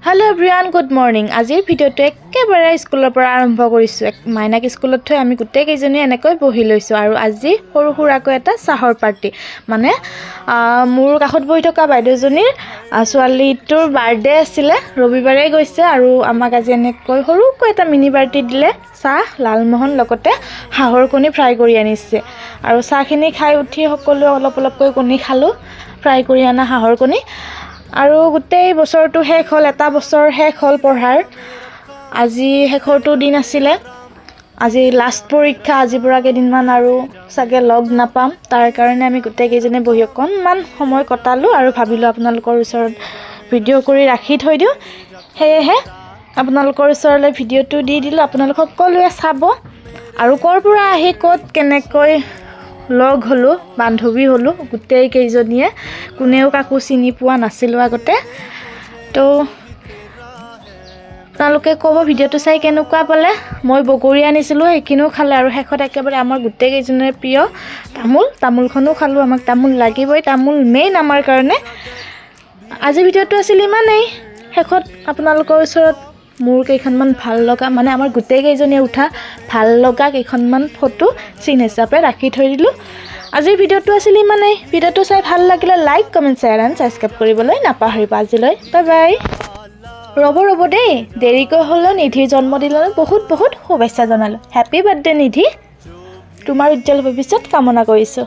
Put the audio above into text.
hello everyone good morning आजिर भिडिओটো एकेबारे स्कुলৰ পৰা আৰম্ভ কৰিছো মাইনাক স্কুলত থৈ আমি গুটেই কেইজনী এনেকৈ বহি লৈছো আৰু আজি সৰু সৰুকৈ এটা চাহৰ পাৰ্টি মানে মোৰ কাষত বহি থকা বাইদেউজনীৰ ছোৱালীটোৰ বাৰ্থডে আছিল ৰবিবাৰে গৈছে আৰু আমাক আজি এনেকৈ সৰুকৈ এটা মিনি পাৰ্টি দিলে চাহ লালমোহন লগতে হাঁহৰ কণী ফ্ৰাই কৰি আনিছে আৰু চাহখিনি খাই উঠি সকলো অলপ অলপকৈ কণী খালো ফ্ৰাই কৰি আনা হাঁহৰ কণী আৰু গোটেই বছৰটো শেষ হ'ল এটা বছৰ শেষ হ'ল পঢ়াৰ আজি শেষৰটো দিন আছিল আজি লাষ্ট পৰীক্ষা আজি পৰা কেইদিনমান আৰু সাগে লগ নাপাম তাৰ কাৰণে আমি গোটেই কেইজনে বহি অকণমান সময় কটালো আৰু ভাবিলো আপোনালোকৰ ওচৰত ভিডিঅ' কৰি ৰাখি থৈ দিও হেহে আপোনালোকৰ ওচৰলৈ ভিডিঅ'টো দি দিলো আপোনালোক সকলোৱে চাব আৰু কৰ পৰা আহি ক'ত কেনেকৈ লগ হলো বান্ধৱী হলো গোটেই কেইজনীয়ে কোনেও কাকো চিনি পোৱা নাছিল আগতে তো আপোনালোকে ক'ব ভিডিঅ'টো চাই কেনেকুৱা পালে মই বগৰী আনিছিলো সেইখিনিও খালে আৰু শেষত একেবাৰে আমাৰ গোটেই কেইজনৰ প্ৰিয় তামোলখনো খালো আমাক তামোল লাগিবই তামোল মেইন আমাৰ কাৰণে আজি ভিডিঅ'টো আছিল ইমানেই শেষত আপোনালোকৰ ওচৰত মোৰ কেইখনমান ভাল লগা মানে আমাৰ গোটেই কেইজনীয়ে উঠা ভাল লগা কেইখনমান ফটো চিন হিচাপে ৰাখি থৈ দিলো আজিৰ ভিডিঅ'টো আছিল ইমানেই ভিডিঅ'টো চাই ভাল লাগিলে like comment share and subscribe কৰিবলৈ নাপাহৰিবা আজিলৈ বাই বাই ৰব দেই দেৰিকৈ হ'লেও নিধিৰ জন্মদিনলৈ বহুত বহুত শুভেচ্ছা জনালো হেপী বাৰ্থডে নিধি তোমাৰ উজ্জ্বল ভৱিষ্যত কামনা কৰিছো